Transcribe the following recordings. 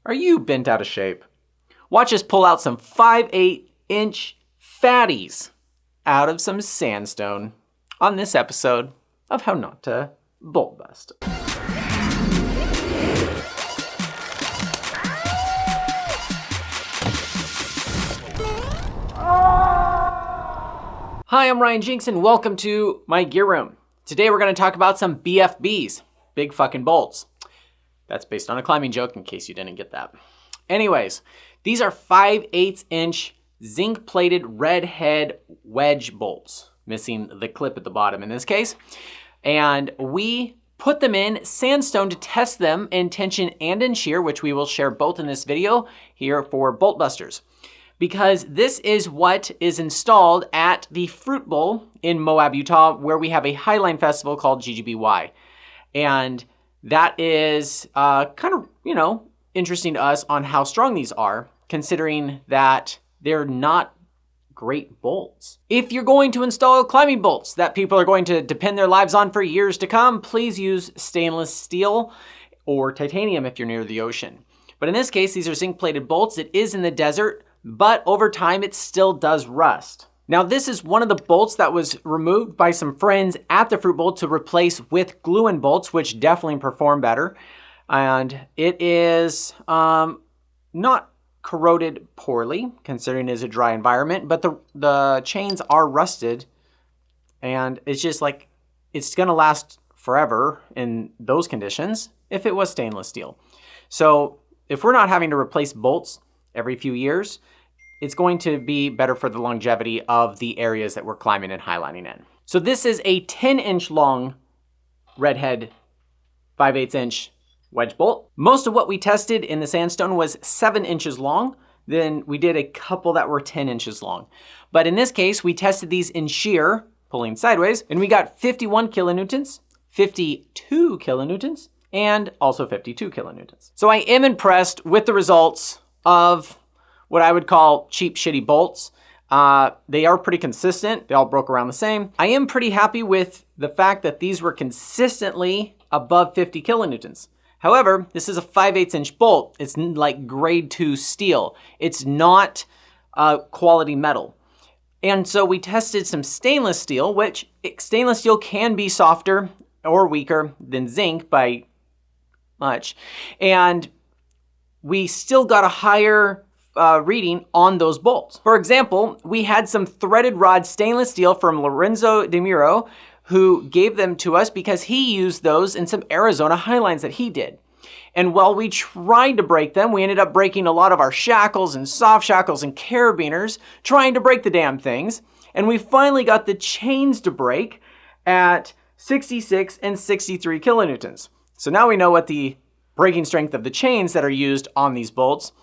Are you bent out of shape? Watch us pull out some 5/8" fatties out of some sandstone on this episode of How Not to Bolt Bust. Hi, I'm Ryan Jinks and welcome to my gear room. Today we're going to talk about some BFBs, big fucking bolts. That's based on a climbing joke in case you didn't get that. Anyways, these are 5/8" zinc plated red head wedge bolts, missing the clip at the bottom in this case. And we put them in sandstone to test them in tension and in shear, which we will share both in this video here for Bolt Busters. Because this is what is installed at the Fruit Bowl in Moab, Utah, where we have a Highline festival called GGBY. And that is kind of, interesting to us on how strong these are, considering that they're not great bolts. If you're going to install climbing bolts that people are going to depend their lives on for years to come, please use stainless steel or titanium if you're near the ocean. But in this case, these are zinc-plated bolts. It is in the desert, but over time it still does rust. Now this is one of the bolts that was removed by some friends at the Fruit Bowl to replace with glue-in bolts, which definitely perform better. And it is not corroded poorly, considering it is a dry environment, but the chains are rusted, and it's just like, it's gonna last forever in those conditions if it was stainless steel. So if we're not having to replace bolts every few years, it's going to be better for the longevity of the areas that we're climbing and highlining in. So this is a 10" long redhead 5/8" wedge bolt. Most of what we tested in the sandstone was 7 inches long. Then we did a couple that were 10 inches long. But in this case, we tested these in shear, pulling sideways, and we got 51 kilonewtons, 52 kilonewtons, and also 52 kilonewtons. So I am impressed with the results of what I would call cheap, shitty bolts. They are pretty consistent. They all broke around the same. I am pretty happy with the fact that these were consistently above 50 kilonewtons. However, this is a 5/8" bolt. It's like grade 2 steel. It's not quality metal. And so we tested some stainless steel, which stainless steel can be softer or weaker than zinc by much. And we still got a higher reading on those bolts. For example, we had some threaded rod stainless steel from Lorenzo De Muro, who gave them to us because he used those in some Arizona Highlines that he did. And while we tried to break them, we ended up breaking a lot of our shackles and soft shackles and carabiners, trying to break the damn things. And we finally got the chains to break at 66 and 63 kilonewtons. So now we know what the breaking strength of the chains that are used on these bolts,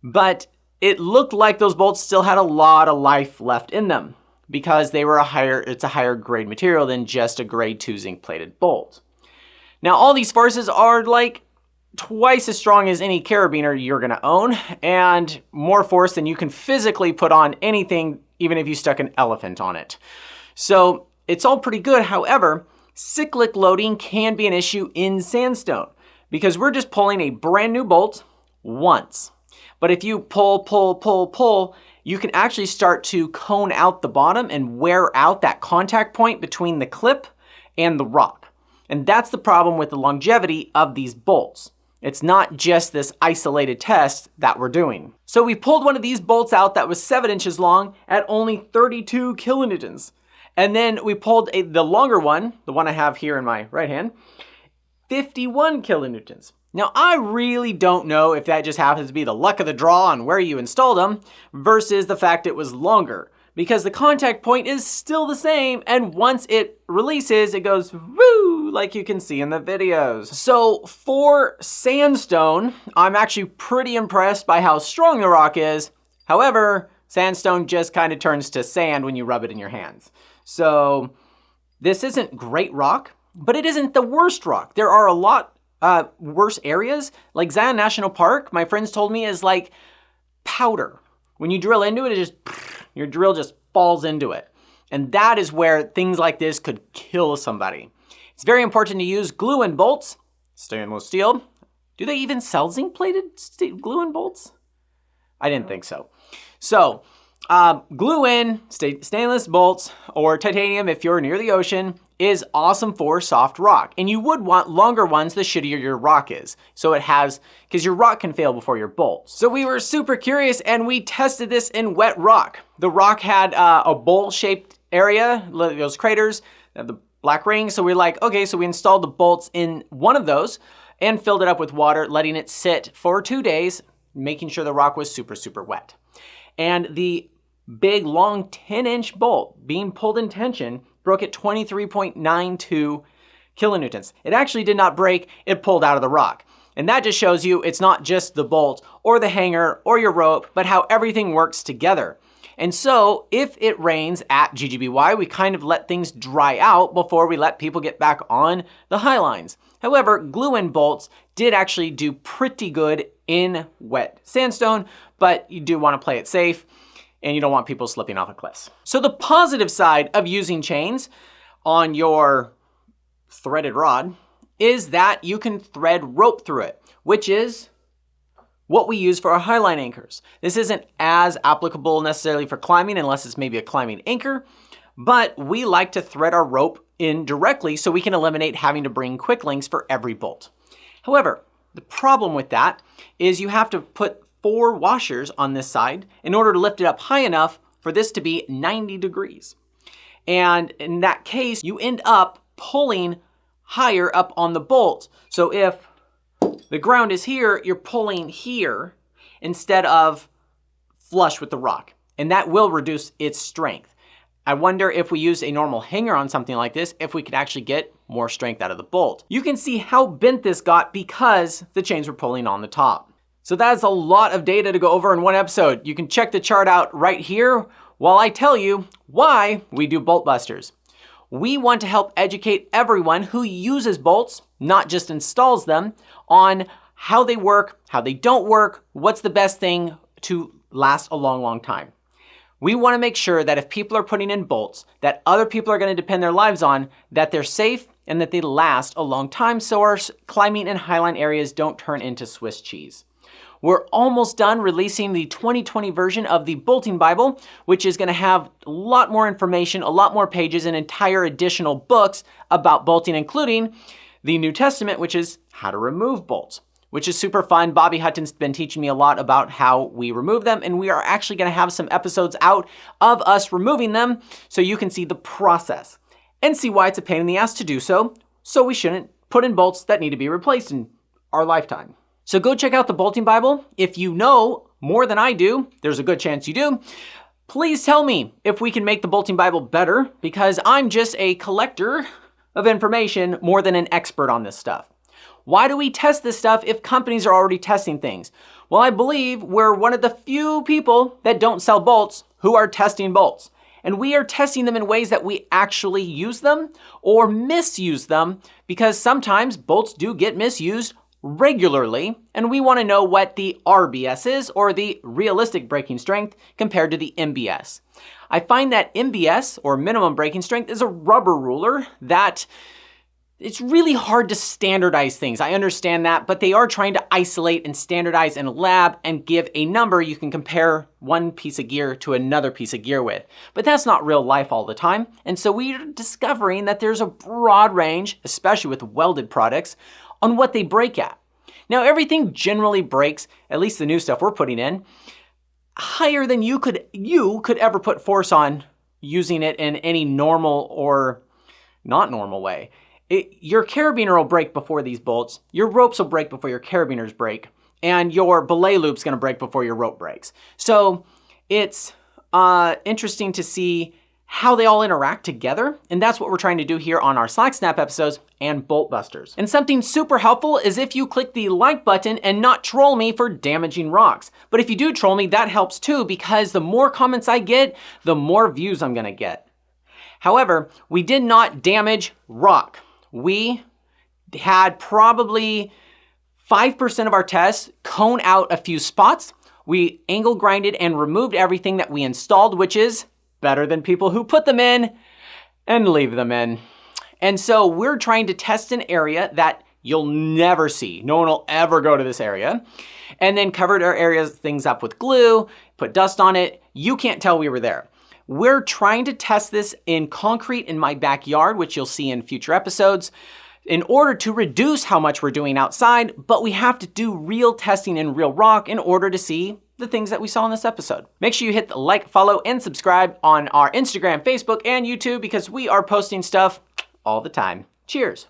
but it looked like those bolts still had a lot of life left in them, because they were it's a higher grade material than just a grade 2 zinc plated bolt. Now all these forces are like twice as strong as any carabiner you're gonna own, and more force than you can physically put on anything, even if you stuck an elephant on it. So it's all pretty good. However, cyclic loading can be an issue in sandstone, because we're just pulling a brand new bolt once. But if you pull, you can actually start to cone out the bottom and wear out that contact point between the clip and the rock. And that's the problem with the longevity of these bolts. It's not just this isolated test that we're doing. So we pulled one of these bolts out that was 7 inches long at only 32 kilonewtons. And then we pulled the longer one, the one I have here in my right hand, 51 kilonewtons. Now, I really don't know if that just happens to be the luck of the draw on where you installed them versus the fact it was longer, because the contact point is still the same, and once it releases, it goes woo, like you can see in the videos. So for sandstone, I'm actually pretty impressed by how strong the rock is. However, sandstone just kind of turns to sand when you rub it in your hands. So this isn't great rock, but it isn't the worst rock. There are a lot worse areas, like Zion National Park, my friends told me, is like powder. When you drill into it, your drill just falls into it. And that is where things like this could kill somebody. It's very important to use glue-in bolts, stainless steel, Do they even sell zinc-plated glue in bolts? I didn't think so. So, glue in stainless bolts or titanium if you're near the ocean is awesome for soft rock. And you would want longer ones the shittier your rock is. So it has, because your rock can fail before your bolts. So we were super curious and we tested this in wet rock. The rock had a bowl-shaped area, those craters, the black rings. So we're like, okay, so we installed the bolts in one of those and filled it up with water, letting it sit for 2 days, making sure the rock was super, super wet. And the big, long 10-inch bolt being pulled in tension broke at 23.92 kilonewtons. It actually did not break, it pulled out of the rock. And that just shows you it's not just the bolt or the hanger or your rope, but how everything works together. And so if it rains at GGBY, we kind of let things dry out before we let people get back on the Highlines. However, glue-in bolts did actually do pretty good in wet sandstone, but you do want to play it safe and you don't want people slipping off the cliffs. So the positive side of using chains on your threaded rod is that you can thread rope through it, which is what we use for our highline anchors. This isn't as applicable necessarily for climbing unless it's maybe a climbing anchor, but we like to thread our rope in directly so we can eliminate having to bring quick links for every bolt. However, the problem with that is you have to put 4 washers on this side in order to lift it up high enough for this to be 90 degrees. And in that case, you end up pulling higher up on the bolt. So if the ground is here, you're pulling here instead of flush with the rock. And that will reduce its strength. I wonder if we use a normal hanger on something like this, if we could actually get more strength out of the bolt. You can see how bent this got because the chains were pulling on the top. So that's a lot of data to go over in one episode. You can check the chart out right here while I tell you why we do bolt busters. We want to help educate everyone who uses bolts, not just installs them, on how they work, how they don't work, what's the best thing to last a long, long time. We want to make sure that if people are putting in bolts that other people are going to depend their lives on, that they're safe and that they last a long time so our climbing and highline areas don't turn into Swiss cheese. We're almost done releasing the 2020 version of the Bolting Bible, which is going to have a lot more information, a lot more pages, and entire additional books about bolting, including the New Testament, which is how to remove bolts, which is super fun. Bobby Hutton's been teaching me a lot about how we remove them, and we are actually going to have some episodes out of us removing them so you can see the process and see why it's a pain in the ass to do so we shouldn't put in bolts that need to be replaced in our lifetime. So go check out the Bolting Bible. If you know more than I do, there's a good chance you do. Please tell me if we can make the Bolting Bible better, because I'm just a collector of information more than an expert on this stuff. Why do we test this stuff if companies are already testing things? Well, I believe we're one of the few people that don't sell bolts who are testing bolts. And we are testing them in ways that we actually use them or misuse them, because sometimes bolts do get misused regularly, and we want to know what the RBS is, or the realistic braking strength, compared to the MBS. I find that MBS, or minimum braking strength, is a rubber ruler that it's really hard to standardize things. I understand that, but they are trying to isolate and standardize in a lab and give a number you can compare one piece of gear to another piece of gear with. But that's not real life all the time, and so we're discovering that there's a broad range, especially with welded products, on what they break at. Now, everything generally breaks, at least the new stuff we're putting in, higher than you could ever put force on using it in any normal or not normal way. Your carabiner will break before these bolts, your ropes will break before your carabiners break, and your belay loop's gonna break before your rope breaks. So it's interesting to see how they all interact together, and that's what we're trying to do here on our Slack Snap episodes and Bolt Busters. And something super helpful is if you click the like button and not troll me for damaging rocks. But if you do troll me, that helps too, because the more comments I get, the more views I'm gonna get. However, we did not damage rock. We had probably 5% of our tests cone out a few spots. We angle grinded and removed everything that we installed, which is better than people who put them in and leave them in. And so we're trying to test an area that you'll never see. No one will ever go to this area. And then covered our areas, things up with glue, put dust on it. You can't tell we were there. We're trying to test this in concrete in my backyard, which you'll see in future episodes, in order to reduce how much we're doing outside, but we have to do real testing in real rock in order to see the things that we saw in this episode. Make sure you hit the like, follow, and subscribe on our Instagram, Facebook, and YouTube because we are posting stuff all the time. Cheers.